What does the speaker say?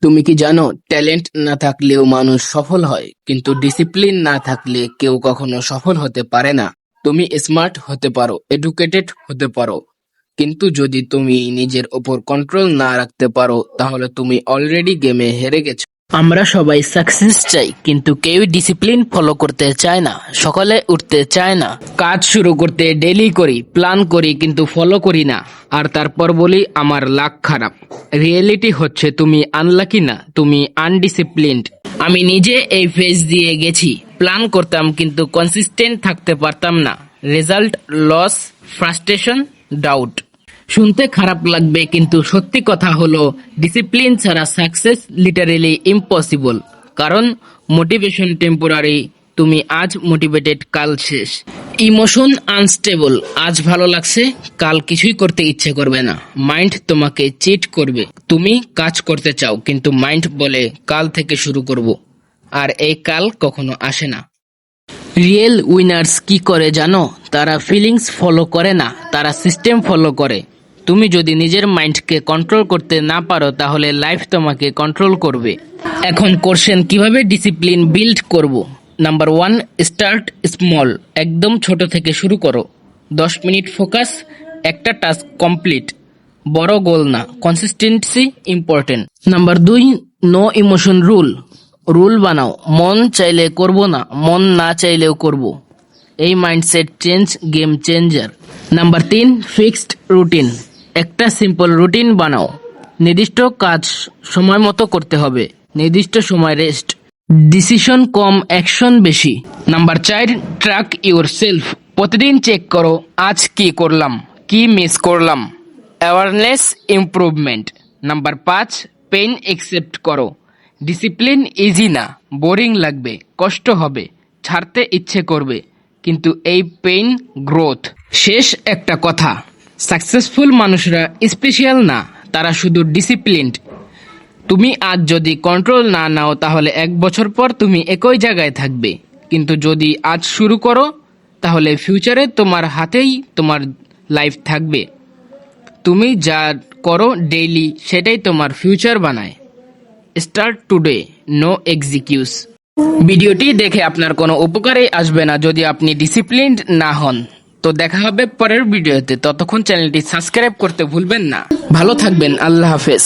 তুমি কি জানো, ট্যালেন্ট না থাকলেও মানুষ সফল হয়, কিন্তু ডিসিপ্লিন না থাকলে কেউ কখনো সফল হতে পারে না। তুমি স্মার্ট হতে পারো, এডুকেটেড হতে পারো, কিন্তু যদি তুমি নিজের ওপর কন্ট্রোল না রাখতে পারো, তাহলে তুমি অলরেডি গেমে হেরে গেছো। আমরা সবাই সাকসেস চাই, কিন্তু কেউ ডিসিপ্লিন ফলো করতে চায় না। সকালে উঠতে চায় না, কাজ শুরু করতে ডেলি করি, প্ল্যান করি, কিন্তু ফলো করি না। আর তারপর বলি আমার লাক খারাপ। রিয়েলিটি হচ্ছে তুমি আনলাকি না, তুমি আনডিসিপ্লিনড। আমি নিজে এই ফেজ দিয়ে গেছি। প্ল্যান করতাম কিন্তু কনসিস্টেন্ট থাকতে পারতাম না। Result loss, frustration, doubt. শুনতে খারাপ লাগবে, কিন্তু সত্যি কথা হলো ডিসিপ্লিন ছাড়া সাকসেস লিটারেলি ইম্পসিবল। কারণ মোটিভেশন টেম্পোরারি, তুমি আজ মোটিভেটেড, কাল শেষ। ইমোশন আনস্টেবল, আজ ভালো লাগছে, কাল কিছুই করতে ইচ্ছে করবে না। মাইন্ড তোমাকে চিট করবে। তুমি কাজ করতে চাও, কিন্তু মাইন্ড বলে কাল থেকে শুরু করব, আর এই কাল কখনো আসে না। রিয়েল উইনার্স কি করে জানো? তারা ফিলিংস ফলো করে না, তারা সিস্টেম ফলো করে। তুমি যদি নিজের মাইন্ডকে কন্ট্রোল করতে না পারো, তাহলে লাইফ তোমাকে কন্ট্রোল করবে। এখন কোশ্চেন, কিভাবে ডিসিপ্লিন বিল্ড করব? Number 1, start small. একদম ছোট থেকে শুরু করো। 10 মিনিট ফোকাস, একটা টাস্ক কমপ্লিট। বড় গোল না, consistency important. Number 2, no emotion rule. Rule বানাও, মন চাইলে করব না, মন না চাইলেও করব। এই mindset change game changer. Number 3, fixed routine. একটা সিম্পল রুটিন বানাও। নির্দিষ্ট কাজ সময় মতো করতে হবে, নির্দিষ্ট সময় রেস্ট। ডিসিশন কম, অ্যাকশন বেশি। Number 4, track your self. প্রতিদিন চেক করো, আজ কি করলাম, কি মিস করলাম। Awareness improvement. Number 5, pain accept করো। ডিসিপ্লিন ইজি না, বোরিং লাগবে, কষ্ট হবে, ছাড়তে ইচ্ছে করবে, কিন্তু এই পেইন গ্রোথ। শেষ একটা কথা, সাকসেসফুল মানুষরা স্পেশাল না, তারা শুধু ডিসিপ্লিনড। তুমি আজ যদি কন্ট্রোল না নাও, তাহলে 1 বছর পর তুমি একই জায়গায় থাকবে। কিন্তু যদি আজ শুরু করো, তাহলে ফিউচারে তোমার হাতেই তোমার লাইফ থাকবে। তুমি যা করো ডেইলি, সেটাই তোমার ফিউচার বানায়। Start today, no excuse. ভিডিওটি দেখে আপনার কোনো উপকারে আসবে না যদি আপনি ডিসিপ্লিনড না হন। তো দেখা হবে পরের ভিডিওতে। ততক্ষণ চ্যানেলটি সাবস্ক্রাইব করতে ভুলবেন না। ভালো থাকবেন, আল্লাহ হাফেজ।